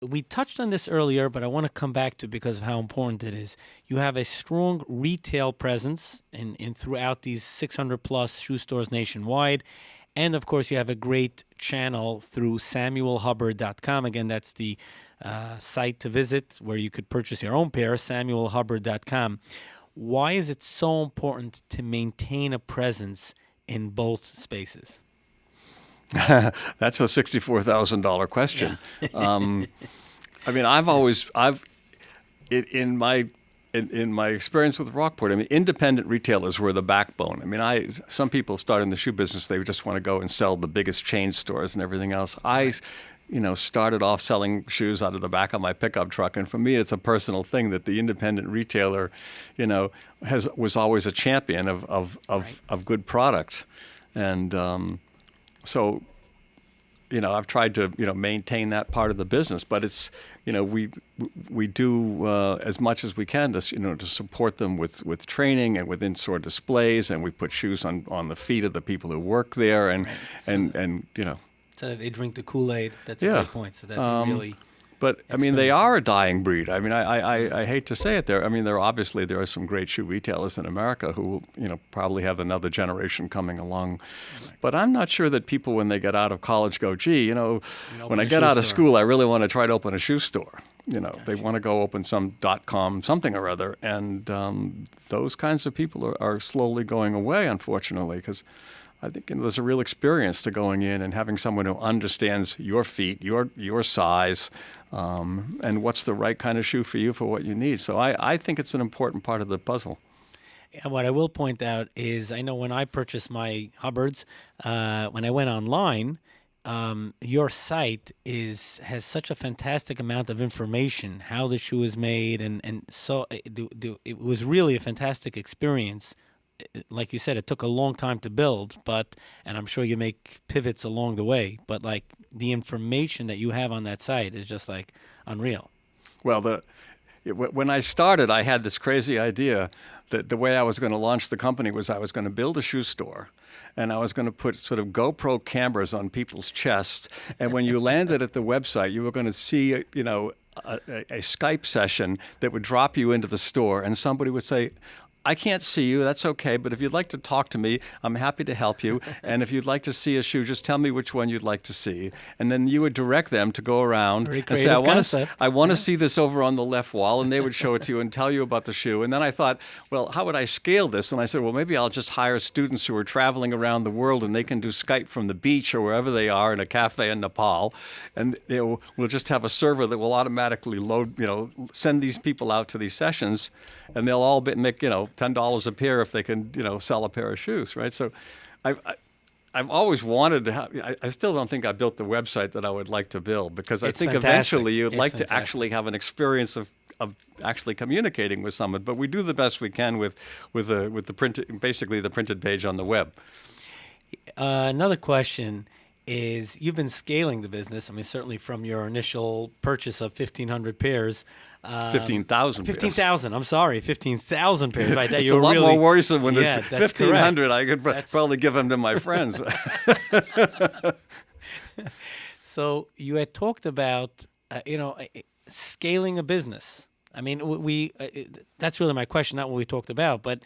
we touched on this earlier, but I want to come back to it because of how important it is. You have a strong retail presence in throughout these 600 plus shoe stores nationwide. And of course, you have a great channel through samuelhubbard.com. Again, that's the site to visit where you could purchase your own pair, samuelhubbard.com. Why is it so important to maintain a presence in both spaces? That's a $64,000 question. Yeah. I mean, in my experience with Rockport, I mean, independent retailers were the backbone. I mean, some people start in the shoe business, they just want to go and sell the biggest chain stores and everything else. I started off selling shoes out of the back of my pickup truck, and for me, it's a personal thing that the independent retailer, was always a champion of good product, and so. I've tried to, maintain that part of the business, but it's, we do as much as we can to, to support them with training and with in-store displays, and we put shoes on the feet of the people who work there, and Right. and So they drink the Kool-Aid. That's a Yeah. great point. So that they really. But I mean, they experience. are a dying breed. I mean, I hate to say it. There are some great shoe retailers in America who probably have another generation coming along. But I'm not sure that people, when they get out of college, go, gee, when I a get shoe out of store. school, I really want to try to open a shoe store. They want to go open some .com something or other, and those kinds of people are slowly going away, unfortunately, because I think there's a real experience to going in and having someone who understands your feet, your size, and what's the right kind of shoe for you for what you need. So I think it's an important part of the puzzle. And what I will point out is I know when I purchased my Hubbards, when I went online, your site has such a fantastic amount of information, how the shoe is made, and so it was really a fantastic experience. Like you said, it took a long time to build, and I'm sure you make pivots along the way, but like the information that you have on that site is just like unreal. Well, when I started, I had this crazy idea that the way I was going to launch the company was I was going to build a shoe store, and I was going to put sort of GoPro cameras on people's chests, and when you landed at the website, you were going to see, a Skype session that would drop you into the store, and somebody would say, I can't see you, that's okay, but if you'd like to talk to me, I'm happy to help you. And if you'd like to see a shoe, just tell me which one you'd like to see. And then you would direct them to go around Very and say, I creative want to concept. see this over on the left wall. And they would show it to you and tell you about the shoe. And then I thought, well, how would I scale this? And I said, well, maybe I'll just hire students who are traveling around the world, and they can do Skype from the beach or wherever they are in a cafe in Nepal. And we'll just have a server that will automatically send these people out to these sessions, and they'll all make, $10 a pair if they can, sell a pair of shoes, right? So I've always wanted to have, I still don't think I built the website that I would like to build, because I It's think fantastic. eventually you'd It's like to fantastic. actually have an experience of actually communicating with someone. But we do the best we can with the printed, basically the printed page on the web. Another question is, you've been scaling the business. I mean, certainly from your initial purchase of 1,500 pairs. 15,000 pairs. 15,000. I'm sorry, 15,000 pairs. Right, It's a lot more worrisome when Yeah, there's that's 1,500. correct. I could probably give them to my friends. So you had talked about, scaling a business. I mean, that's really my question, not what we talked about, but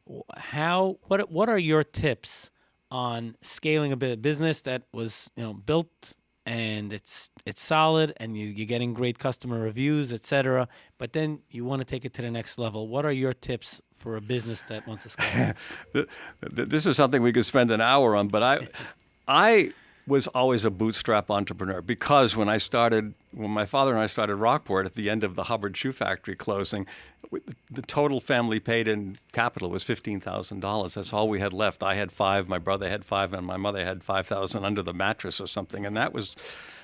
what are your tips on scaling a business that was, built and it's solid and you're getting great customer reviews, et cetera, but then you want to take it to the next level? What are your tips for a business that wants to scale? This is something we could spend an hour on, but I was always a bootstrap entrepreneur, because when my father and I started Rockport at the end of the Hubbard shoe factory closing, the total family paid in capital was $15,000. That's all we had left. I had $5,000, my brother had $5,000, and my mother had $5,000 under the mattress or something. And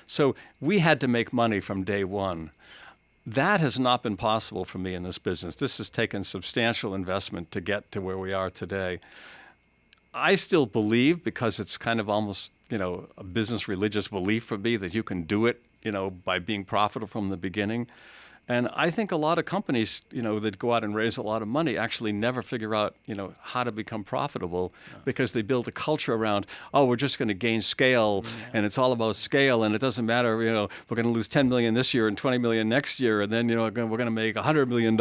so we had to make money from day one. That has not been possible for me in this business. This has taken substantial investment to get to where we are today. I still believe, because it's kind of almost, a business religious belief for me, that you can do it, by being profitable from the beginning. And I think a lot of companies, that go out and raise a lot of money actually never figure out, how to become profitable because they build a culture around, we're just going to gain scale and it's all about scale and it doesn't matter, we're going to lose 10 million this year and 20 million next year and then, we're going to make $100 million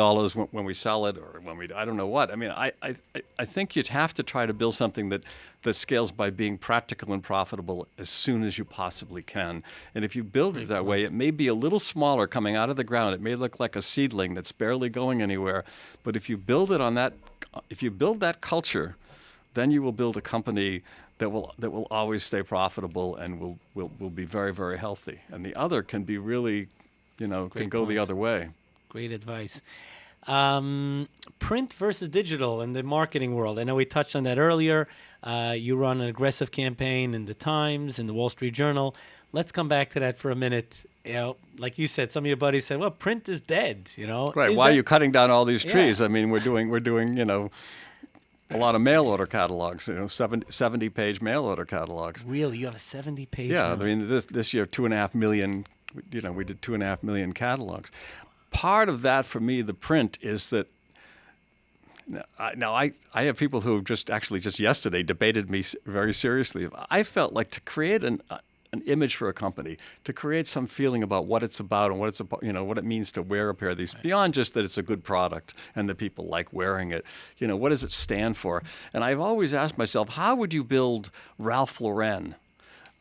when we sell it or when I don't know what. I mean, I think you'd have to try to build something that scales by being practical and profitable as soon as you possibly can. And if you build it that way, it may be a little smaller coming out of the ground. It may look like a seedling that's barely going anywhere. But if you build it on that, if you build that culture, then you will build a company that will always stay profitable and will be very, very healthy. And the other can be really, can go the other way. Great advice. Print versus digital in the marketing world. I know we touched on that earlier. You run an aggressive campaign in the Times, in the Wall Street Journal. Let's come back to that for a minute. Like you said, some of your buddies said, well, print is dead, Right. Why are you cutting down all these trees? I mean, we're doing, a lot of mail order catalogs, 70-page mail order catalogs. Really? You have a 70-page? Yeah. I mean, this year, 2.5 million, we did 2.5 million catalogs. Part of that for me, the print, is that I have people who have just yesterday debated me very seriously. I felt like to create an image for a company, to create some feeling about what it's about and what it's about, what it means to wear a pair of these, beyond just that it's a good product and that people like wearing it. What does it stand for? And I've always asked myself, how would you build Ralph Lauren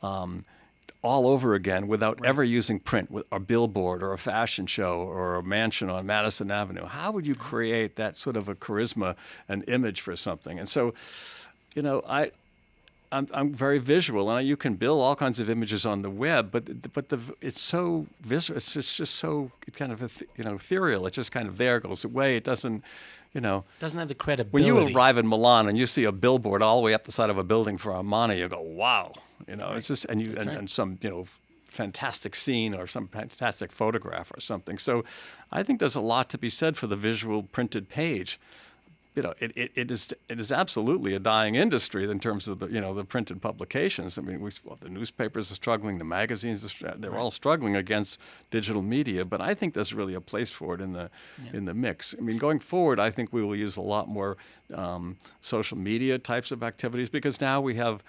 all over again without ever using print, with a billboard or a fashion show or a mansion on Madison Avenue? How would you create that sort of a charisma and image for something? And so, I'm very visual, and you can build all kinds of images on the web, but it's so visual. It's just so kind of ethereal. It's just kind of there, goes away. It doesn't. Doesn't have the credibility. When you arrive in Milan and you see a billboard all the way up the side of a building for Armani, you go, wow. It's just, and some, fantastic scene or some fantastic photograph or something. So I think there's a lot to be said for the visual printed page. It is absolutely a dying industry in terms of the printed publications. I mean, the newspapers are struggling, the magazines they're all struggling against digital media. But I think there's really a place for it in the mix. I mean, going forward, I think we will use a lot more social media types of activities because now we're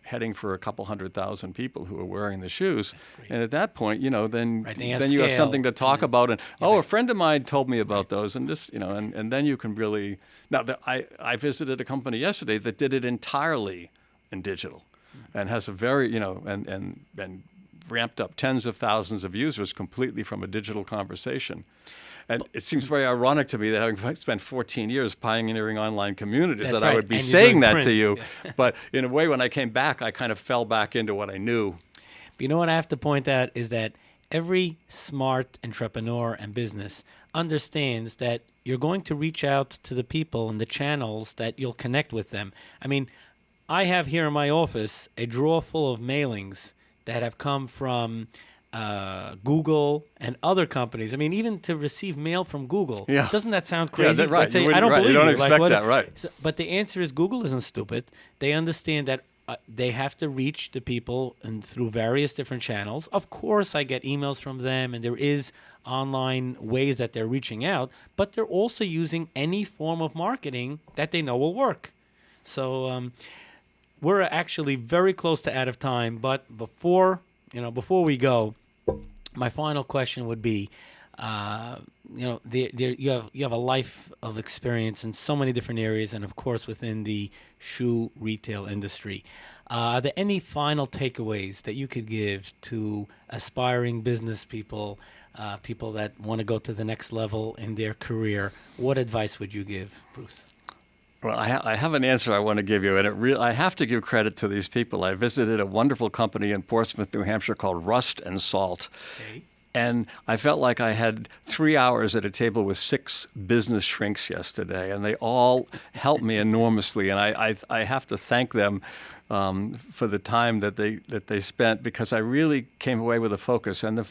heading for a couple 100,000 people who are wearing the shoes, and at that point, then you have something to talk about. And a friend of mine told me about those, and this, and then you can really. Now, I visited a company yesterday that did it entirely in digital, and has a very and ramped up tens of thousands of users completely from a digital conversation. And it seems very ironic to me that having spent 14 years pioneering online communities, I would be saying that to you. Yeah. But in a way, when I came back, I kind of fell back into what I knew. But what I have to point out is that every smart entrepreneur and business understands that you're going to reach out to the people and the channels that you'll connect with them. I mean, I have here in my office a drawer full of mailings that have come from Google and other companies. I mean, even to receive mail from Google. Yeah. Doesn't that sound crazy? Yeah, that's right. I don't believe you don't expect that, right? So, but the answer is Google isn't stupid. They understand that they have to reach the people and through various different channels. Of course, I get emails from them, and there is online ways that they're reaching out, but they're also using any form of marketing that they know will work. So we're actually very close to out of time, but before we go, my final question would be, you have a life of experience in so many different areas, and of course within the shoe retail industry. Are there any final takeaways that you could give to aspiring business people, people that want to go to the next level in their career? What advice would you give, Bruce? Well, I have an answer I want to give you, and I have to give credit to these people. I visited a wonderful company in Portsmouth, New Hampshire called Rust and Salt. Okay. And I felt like I had 3 hours at a table with 6 business shrinks yesterday, and they all helped me enormously. And I have to thank them for the time that they spent, because I really came away with a focus, and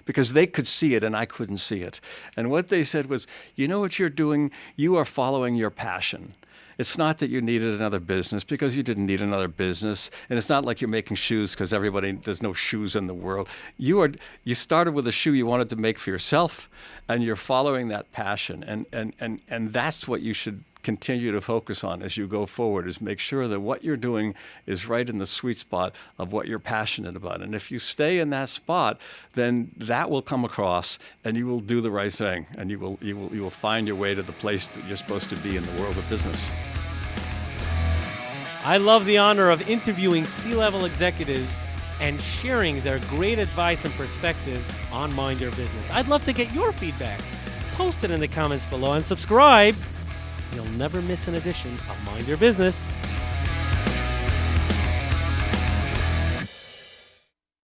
because they could see it and I couldn't see it. And what they said was, you know what you're doing? You are following your passion. It's not that you needed another business, because you didn't need another business. And it's not like you're making shoes because there's no shoes in the world. You started with a shoe you wanted to make for yourself, and you're following that passion. And that's what you should continue to focus on as you go forward, is make sure that what you're doing is right in the sweet spot of what you're passionate about. And if you stay in that spot, then that will come across, and you will do the right thing, and you will find your way to the place that you're supposed to be in the world of business. I love the honor of interviewing C-level executives and sharing their great advice and perspective on Mind Your Business. I'd love to get your feedback. Post it in the comments below and subscribe. You'll never miss an edition of Mind Your Business.